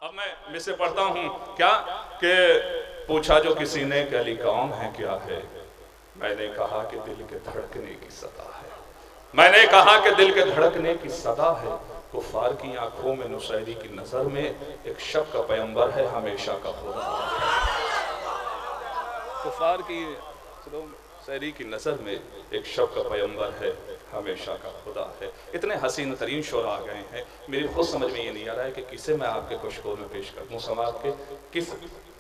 اب میں مجھ سے پڑھتا ہوں کیا کہ پوچھا جو کسی نے کہ علی کون ہے کیا ہے، میں نے کہا کہ دل کے دھڑکنے کی صدا ہے، میں نے کہا کہ دل کے دھڑکنے کی صدا ہے، کفار کی آنکھوں میں نصیری کی نظر میں ایک شب کا پیغمبر ہے ہمیشہ کا خدا ہے، کفار کی نصیری کی نظر میں ایک شب کا پیغمبر ہے ہمیشہ کا خدا ہے۔ اتنے حسین ترین شعر آ گئے ہیں، میری خود سمجھ میں یہ نہیں آ رہا ہے کہ کسے میں آپ کے کشکور میں پیش کروں، سماعت کے کس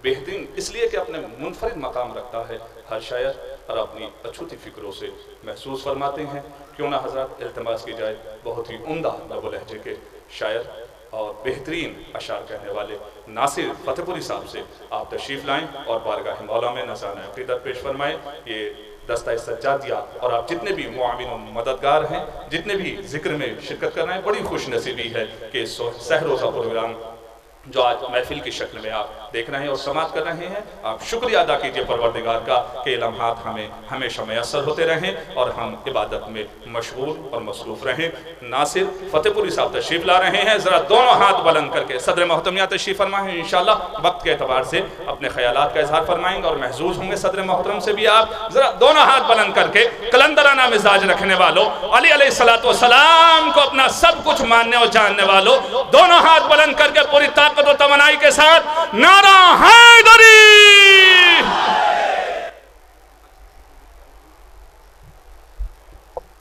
بہترین، اس لیے کہ اپنے منفرد مقام رکھتا ہے ہر شاعر اور اپنی اچھوتی فکروں سے محسوس فرماتے ہیں۔ کیوں نہ حضرات التماس کی جائے بہت ہی عمدہ لب و لہجے کے شاعر اور بہترین اشعار کہنے والے ناصر فتح پوری صاحب سے آپ تشریف لائیں اور بارگاہ مولا میں نذرانہ عقیدت پیش فرمائیں۔ یہ دستہ سجادیہ اور آپ جتنے بھی معاون و مددگار ہیں، جتنے بھی ذکر میں شرکت کرنا ہے، بڑی خوش نصیبی ہے کہ سحر روزہ پروگرام جو آج محفل کی شکل میں آپ دیکھ رہے ہیں اور سماعت کر رہے ہیں، آپ شکریہ ادا کیجئے پروردگار کا کہ یہ لمحات ہمیں ہمیشہ میسر ہوتے رہیں اور ہم عبادت میں مشغول اور مصروف رہیں۔ ناصر فتح پوری صاحب تشریف لا رہے ہیں، ذرا دونوں ہاتھ بلند کر کے صدر محترم یہاں تشریف فرمائیں، انشاءاللہ وقت کے اعتبار سے اپنے خیالات کا اظہار فرمائیں گے اور محظوظ ہوں گے صدر محترم سے بھی آپ ذرا دونوں ہاتھ بلند کر کے قلندرانہ مزاج رکھنے والوں، علی علیہ السلام کو اپنا سب کچھ ماننے اور جاننے والوں، دونوں ہاتھ بلند کر کے پوری طاقت و توانائی کے ساتھ نعرہ حیدری۔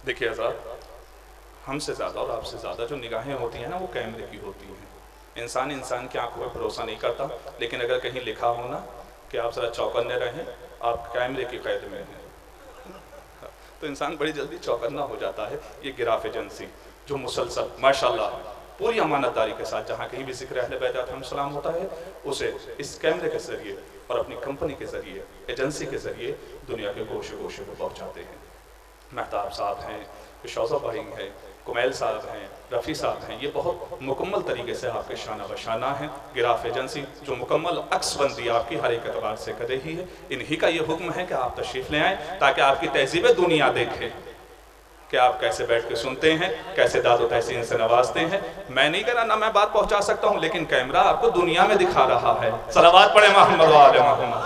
دیکھئے حضرات، ہم سے زیادہ اور آپ سے زیادہ جو نگاہیں ہوتی ہیں نا وہ کیمرے کی ہوتی ہیں۔ انسان کی آنکھوں پر بھروسہ نہیں کرتا، لیکن اگر کہیں لکھا ہونا کہ آپ ذرا چوکنے رہیں، آپ کیمرے کی قید میں ہیں، تو انسان بڑی جلدی چوکنا ہو جاتا ہے۔ یہ گراف ایجنسی جو مسلسل ماشاءاللہ پوری امانت داری کے ساتھ جہاں کہیں بھی ذکر اہل بیت علیہم السلام ہوتا ہے، اسے اس کیمرے کے ذریعے اور اپنی کمپنی کے ذریعے، ایجنسی کے ذریعے دنیا کے گوشے گوشے کو پہنچاتے ہیں۔ مہتاب صاحب ہیں، شوزہ بھائی ہیں، کمیل صاحب ہیں، رفیع صاحب ہیں، یہ بہت مکمل طریقے سے آپ کے شانہ بشانہ ہیں۔ گراف ایجنسی جو مکمل عکس بندی آپ کی ہر ایک اعتبار سے کر رہی ہے، انہی کا یہ حکم ہے کہ آپ تشریف لے آئیں تاکہ آپ کی تہذیب دنیا دیکھیں کہ آپ کیسے بیٹھ کے سنتے ہیں، کیسے داد و تحسین سے نوازتے ہیں۔ میں نہیں کہنا نہ میں بات پہنچا سکتا ہوں، لیکن کیمرہ آپ کو دنیا میں دکھا رہا ہے۔ صلوات پڑھیں محمد و آل محمد۔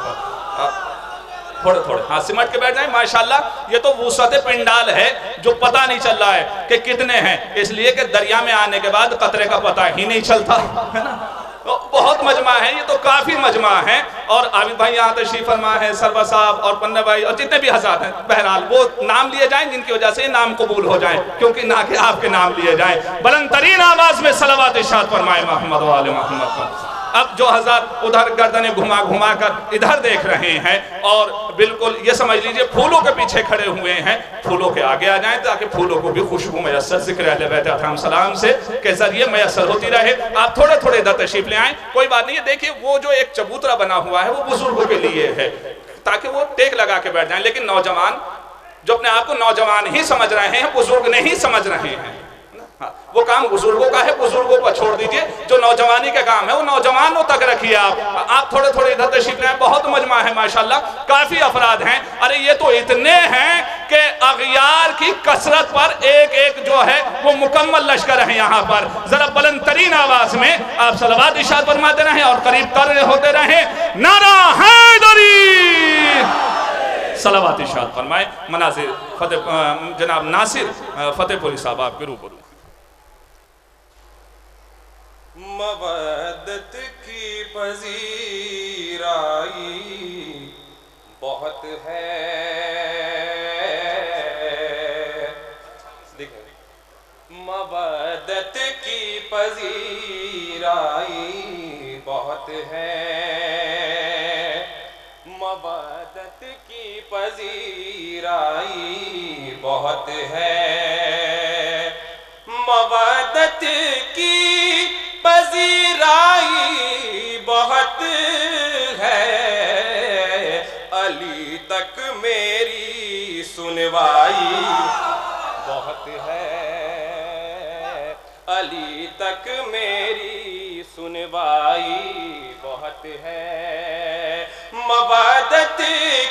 تھوڑے ہاں سمٹ کے بیٹھ جائیں، ماشاءاللہ یہ تو وسعت پنڈال ہے جو پتہ نہیں چل رہا ہے کہ کتنے ہیں، اس لیے کہ دریا میں آنے کے بعد قطرے کا پتہ ہی نہیں چلتا ہے نا۔ بہت مجمع ہے، یہ تو کافی مجمع ہے، اور عابد بھائی یہاں تشریف فرما ہے، سرور صاحب اور پنہ بھائی اور جتنے بھی حضرات ہیں، بہرحال وہ نام لیے جائیں جن کی وجہ سے نام قبول ہو جائیں، کیونکہ نہ کہ آپ کے نام لیے جائیں۔ بلند ترین آواز میں صلوات ارشاد فرمائے محمد و آل محمد پر۔ اب جو حضرات ادھر گردنیں گھما گھما کر ادھر دیکھ رہے ہیں اور بالکل یہ سمجھ لیجئے پھولوں کے پیچھے کھڑے ہوئے ہیں، پھولوں کے آگے آ جائیں تاکہ پھولوں کو بھی خوشبو میسر ذکر اہل بیت علیہم السلام سے کے ذریعے میسر ہوتی رہے۔ آپ تھوڑے تھوڑے ادھر تشریف لے آئیں، کوئی بات نہیں ہے۔ دیکھیے وہ جو ایک چبوترا بنا ہوا ہے وہ بزرگوں کے لیے ہے تاکہ وہ ٹیک لگا کے بیٹھ جائیں، لیکن نوجوان جو اپنے آپ کو نوجوان ہی سمجھ رہے ہیں، بزرگ نہیں سمجھ رہے ہیں، وہ کام بزرگوں کا ہے، بزرگوں پر چھوڑ دیجئے۔ جو نوجوانی کا کام ہے وہ نوجوانوں تک رکھیے۔ آپ تھوڑے تھوڑے ادھر تشریف لیں، بہت مجمع ہے ماشاءاللہ، کافی افراد ہیں۔ ارے یہ تو اتنے ہیں کہ اغیار کی کثرت پر ایک ایک جو ہے وہ مکمل لشکر ہیں یہاں پر۔ ذرا بلند ترین آواز میں آپ صلوات ارشاد فرماتے رہیں اور قریب تر ہوتے رہیں۔ نعرہ حیدری! صلوات ارشاد فرمائے مناظر جناب ناصر فتح پوری صاحب آپ کے روبرو۔ مودت کی پذیرائی بہت ہے، مودت کی پذیرائی بہت ہے، مودت کی پذیرائی بہت ہے، مودت کی پذیرائی بہت ہے، علی تک میری سنوائی بہت ہے، علی تک میری سنوائی بہت ہے، مودت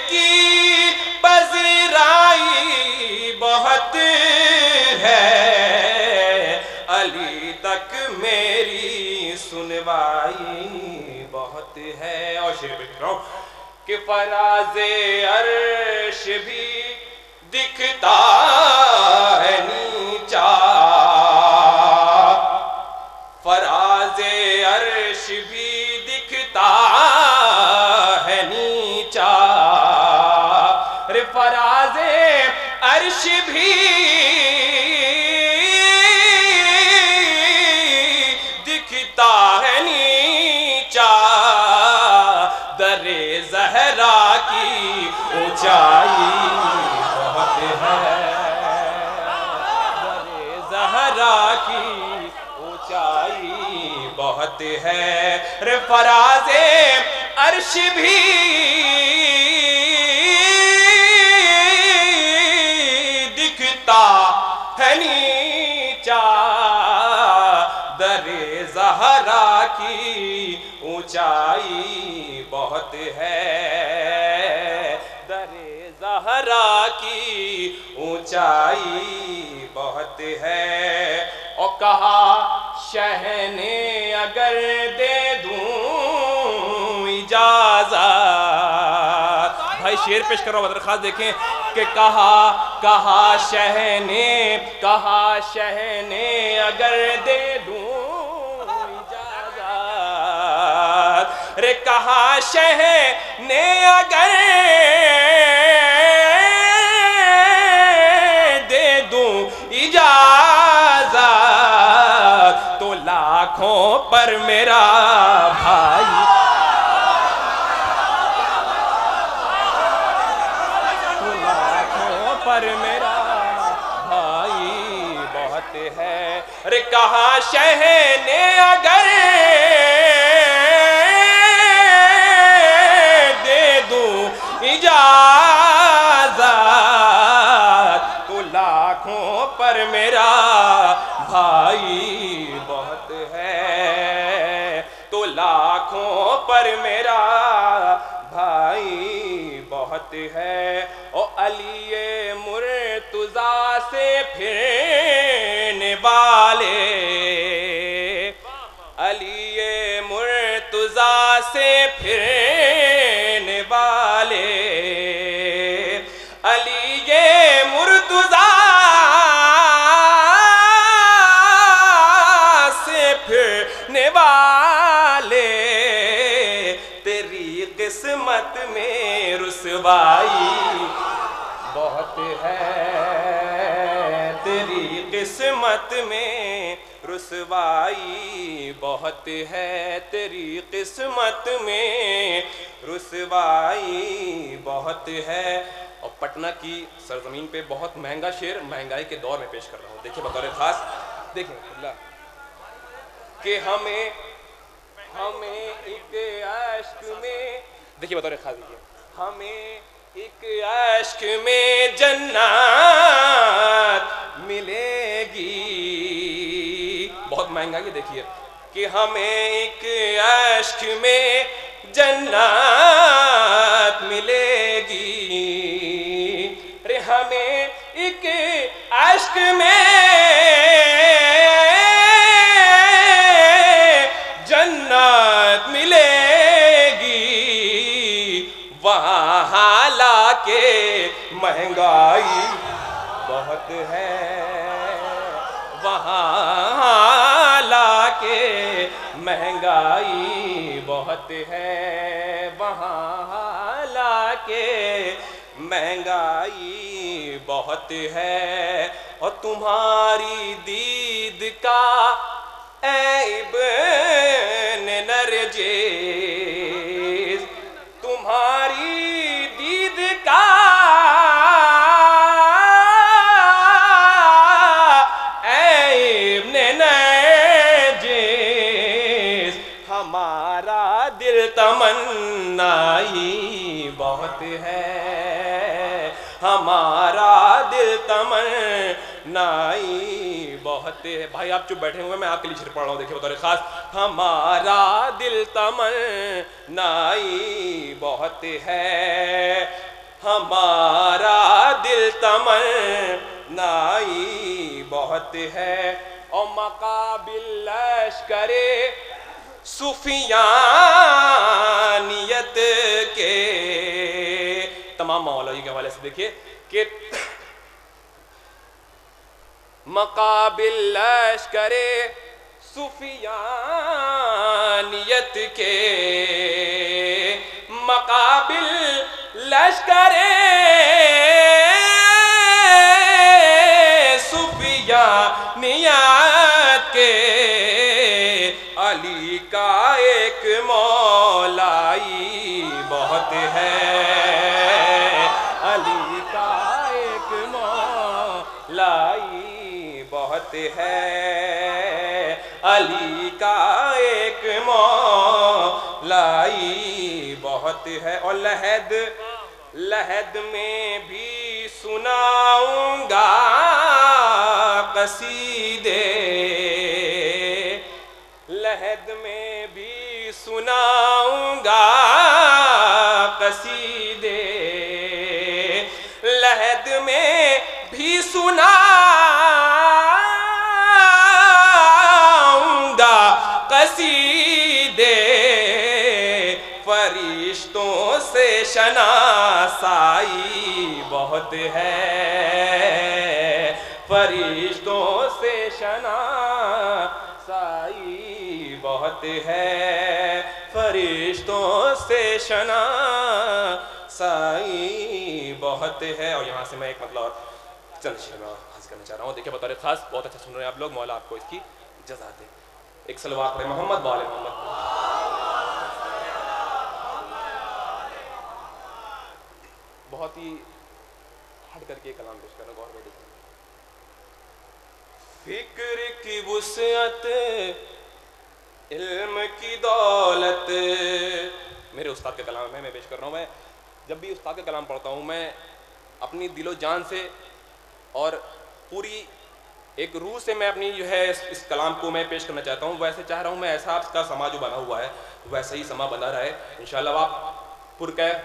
کی پذیرائی بہت ہے، علی تک میری سنوائی اونچائی بہت ہے. اور شعر پہ رہا ہوں کہ فراز عرش بھی دکھتا ہے نیچا, فراز عرش بھی دکھتا ہے نیچا, رے فراز عرش بھی دکھتا ہے نیچا, در زہرا کی اونچائی بہت ہے, در زہرا کی اونچائی بہت ہے, رے فراز عرش بھی دکھتا ہے نیچا, در زہرا کی اونچائی بہت ہے, در زہرا کی اونچائی بہت ہے. اور کہا شہ نے اگر دے دوں اجازت, بھائی شعر پیش کر رہا ہوں بدر خاص دیکھیں کہ کہا شہ نے اگر دے دوں اجازت, رے کہا شہ نے اگر دے دوں اجازت, تو لاکھوں پر میرا بھائی, تو لاکھوں پر میرا بھائی بہت ہے, رے کہا شہ نے اگر دے دوں اجازت, تو لاکھوں پر میرا بھائی بہت ہے, تو لاکھوں پر میرا بھائی بہت ہے. او علی مرتضیٰ سے پھرنے والے, علی مرتضیٰ سے پھرنے والے, علی مرتضیٰ سے پھرنے والے, تیری قسمت میں رسوائی بہت ہے, تیری قسمت میں رسوائی بہت ہے, تیری قسمت میں رسوائی بہت ہے. اور پٹنہ کی سرزمین پہ بہت مہنگا شعر مہنگائی کے دور میں پیش کر رہا ہوں, دیکھیں بطور خاص, دیکھیں اللہ کہ ہمیں ایک عشق میں, دیکھیں بطور خاص دیکھیں, ہمیں ایک عشق میں جنت ملے گی, بہت مہنگا یہ دیکھیے کہ ہمیں ایک عشق میں جنت ملے گی, رے ہمیں ایک عشق میں جنت ملے گی, وہاں حالانکہ مہنگائی بہت ہے, وہاں حالانکہ مہنگائی بہت ہے, وہاں حالانکہ مہنگائی بہت ہے. اور تمہاری دید کا اے ابن نرجس, تمہاری دید کا اے ابن نرجس, ہمارا دل تمنائی بہت ہے, ہمارا دل تمنائی بہت ہے. بھائی آپ چپ بیٹھے ہوئے, میں آپ کے لیے شعر پڑھ رہا ہوں, دیکھیں بطور خاص, ہمارا دل تمنائی بہت ہے, ہمارا دل تمنائی بہت ہے. اور مقابل لشکر سفیانیت کے تمام مولوی کے حوالے سے دیکھیے کہ مقابل لشکر سفیانیت کے، مقابل لشکر سفیانیت کے، علی کا ایک مولائی بہت ہے، علی کا ایک مولائی بہت ہے، علی کا ایک مولائی بہت ہے۔ اور لحد میں بھی سناؤں گا قصیدے، لحد میں بھی سناؤں گا قصیدے، لحد میں بھی سناؤں گا قصیدے، فرشتوں سے شناسائی بہت ہے، فرشتوں سے شناسائی بہت ہے، فرشتوں سے شناسائی بہت ہے۔ اور یہاں سے میں ایک مطلب اور چند شعر میں حاصل کرنا چاہ رہا ہوں، دیکھیں بطور خاص بہت اچھا سن رہے ہیں آپ لوگ، مولا آپ کو اس کی جزا دے۔ ایک صلوات پڑھیں محمد وآل محمد۔ بہت ہی ہٹ کر کے کلام پیش کرنا، غور میں دیکھیں۔ فکر کی وسعت، علم کی دولت، میرے استاد کا کلام ہے، میں پیش کر رہا ہوں۔ میں جب بھی استاد کا کلام پڑھتا ہوں میں اپنی دل و جان سے اور پوری ایک روح سے میں اپنی جو ہے اس کلام کو میں پیش کرنا چاہتا ہوں۔ ویسے چاہ رہا ہوں میں ایسا آپ کا سما جو بنا ہوا ہے ویسے ہی سما بنا رہے انشاءاللہ۔ آپ پرکیف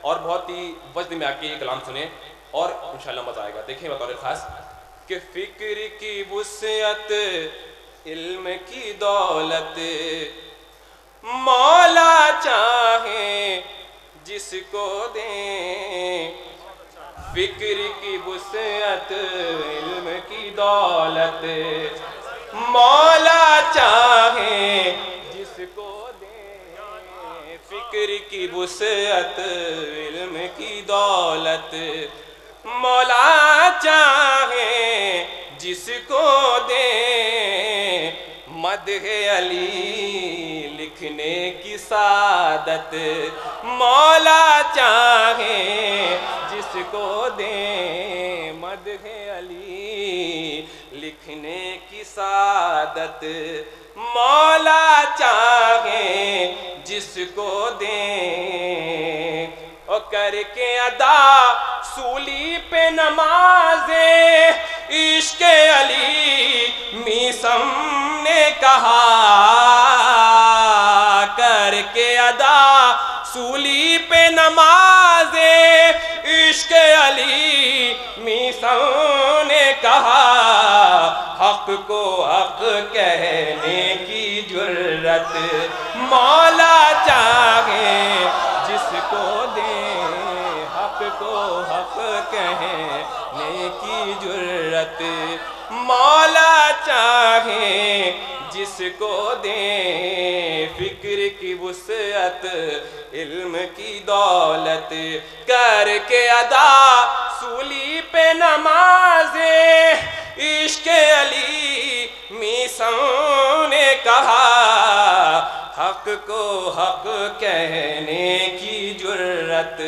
اور بہت ہی وجد میں آ کے یہ کلام سنیں اور انشاءاللہ مزہ آئے گا۔ دیکھیں بطور خاص کہ فکر کی وسعت، علم کی دولت، مولا چاہے جس کو دیں، فکر کی وسعت، علم کی دولت، مولا چاہے جس کو دیں، فکر کی وسعت، علم کی دولت، مولا چاہے جس کو دیں، مدح علی لکھنے کی سعادت، مولا چاہے جس کو دیں، مدح علی لکھنے کی سعادت، مولا چاہے جس کو دیں، اور کر کے ادا سولی پہ نمازیں، عشق علی میسم نے کہا، کر کے ادا سولی پہ نمازیں، عشق علی میسم نے کہا، حق کو حق کہنے کی جرت، مولا چاہے جس کو دیں، حق کو حق کہنے کی جرت، مولا چاہے جس کو دیں، فکر کی وسعت، علم کی دولت، کر کے ادا سولی پہ نمازیں، عشق علی میسم نے کہا، حق کو حق کہنے کی جرت،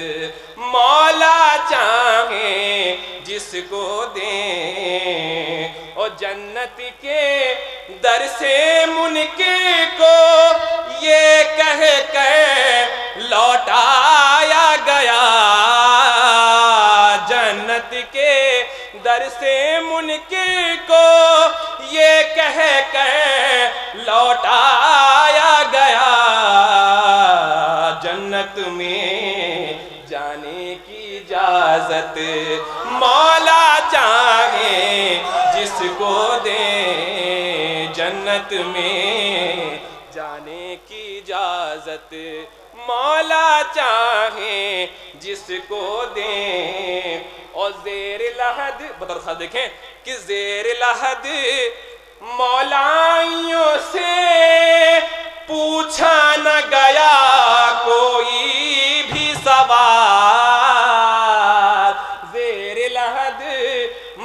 مولا چاہے جس کو دیں، اور جنت کے در سے منکر کو یہ کہہ کر لوٹایا گیا، جنت کے در سے منکر کو یہ کہہ کر لوٹایا گیا، جنت میں جانے کی اجازت مولا چاہے جس کو دیں، جنت میں جانے کی اجازت مولا چاہیں جس کو دیں. اور زیر لحد بطور خاص دیکھیں کہ زیر لحد مولائیوں سے پوچھا نہ گیا کوئی بھی سوال. زیر لحد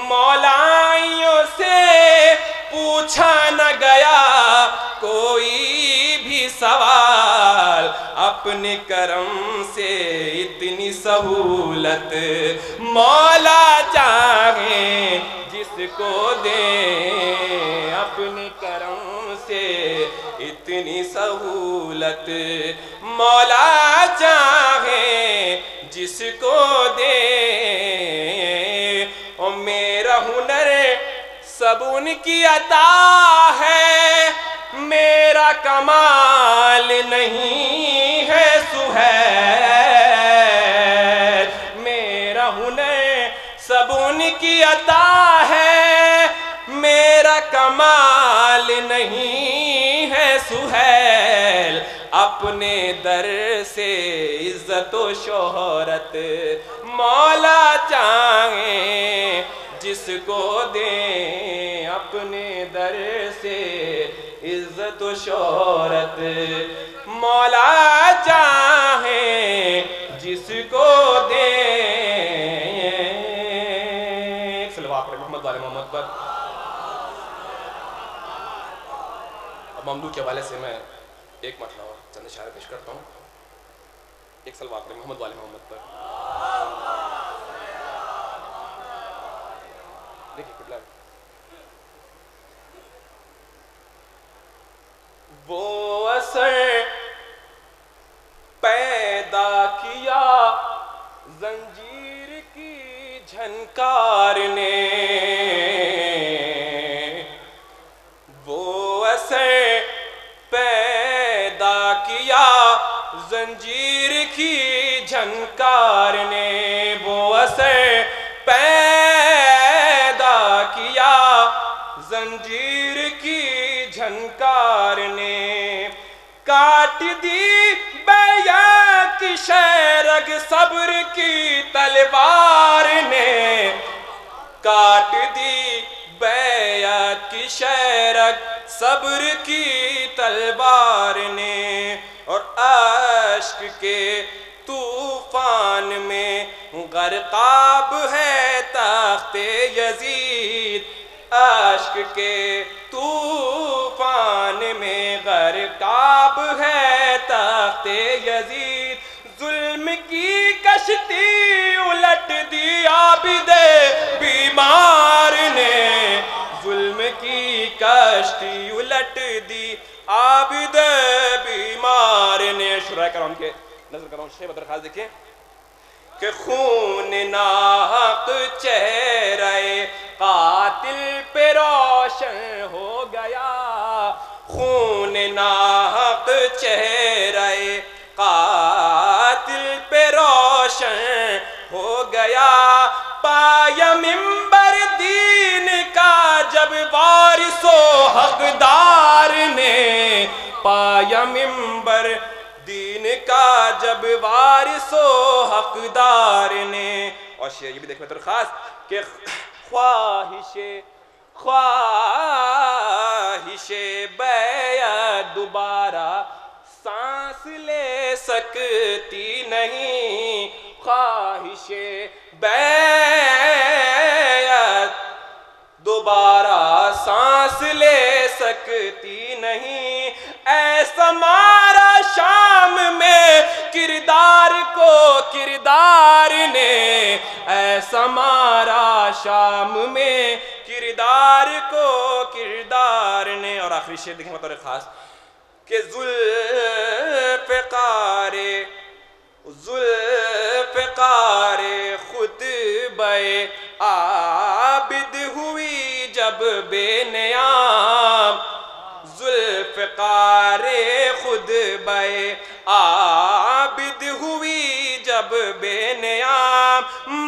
مولائیوں سے پوچھا نہ گیا کوئی بھی سوال. اپنے کرم سے اتنی سہولت مولا چاہیں جس کو دیں. اپنے کرم سے اتنی سہولت مولا چاہیں جس کو دیں. اور میرا ہنر سب ان کی عطا ہے, میرا کمال نہیں ہے سہیل. میرا ہنر سب ان کی عطا ہے, میرا کمال نہیں ہے سہیل. اپنے در سے عزت و شہرت مولا چاہیں جس کو دیں. اپنے در سے عزت و شہرت مولا چاہیں جس کو دیں. صلوات پر محمد والے محمد پر. اب ممدوح کے حوالے سے میں ایک مطلب اور چند اشارے پیش کرتا ہوں. ایک صلوات پر محمد والے محمد پر. دیکھیں قبلہ وہ اثر پیدا کیا زنجیر کی جھنکار نے. وہ اثر پیدا کیا زنجیر کی جھنکار نے. وہ اثر پیدا کیا زنجیر کی جھنکار نے. کاٹ دی بیعت کی شیرگ صبر کی تلوار نے. کاٹ دی بیعت کی شیرگ صبر کی تلوار نے. اور عشق کے طوفان میں غرقاب ہے تخت یزید. عشق کے طوفان میں غرقاب ہے تخت یزید. ظلم کی کشتی الٹ دی عابد بیمار نے. ظلم کی کشتی الٹ دی عابد بیمار نے. شرح کرام کے نظر کرام شیخ بدر خاص دیکھیں کہ خون ناحق چہرے قاتل پہ روشن ہو گیا. خون ناحق چہرے قاتل پہ روشن ہو گیا. پایا منبر دین کا جب وارث و حقدار نے. پایا منبر دین کا جب وارث و حقدار نے. اور شعر یہ بھی دیکھیں تو خاص کہ خواہش بیعت دوبارہ سانس لے سکتی نہیں. خواہش بیعت دوبارہ سانس لے سکتی نہیں. ایسا مارا شام میں کردار کو کردار نے. ایسا مارا شام میں کردار کو کردار نے. اور آخری شعر دیکھیں بطور خاص کہ ذوالفقار خود بے عابد ہوئی جب بے نیام. ذوالفقار خود بے عابد ہوئی جب بے نیام.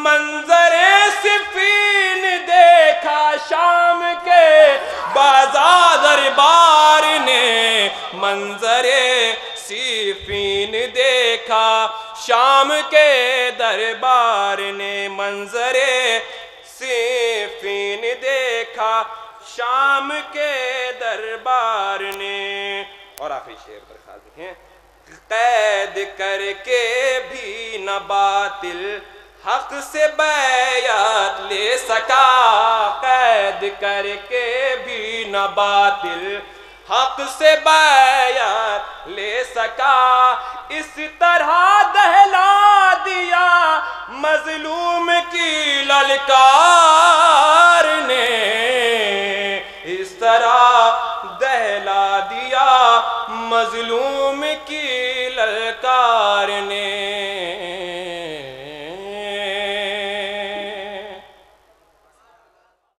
منظر صفین دیکھا شام کے بازار دربار نے. منظر صفین دیکھا شام کے دربار نے، منظر صفین دیکھا شام کے دربار نے. اور آخری شعر درخواست دیکھیں. قید کر کے بھی نہ باطل حق سے بیعت لے سکا، قید کر کے بھی نہ باطل حق سے بیعت لے سکا. اس طرح دہلا دیا مظلوم کی للکار نے، اس طرح دہلا دیا مظلوم کی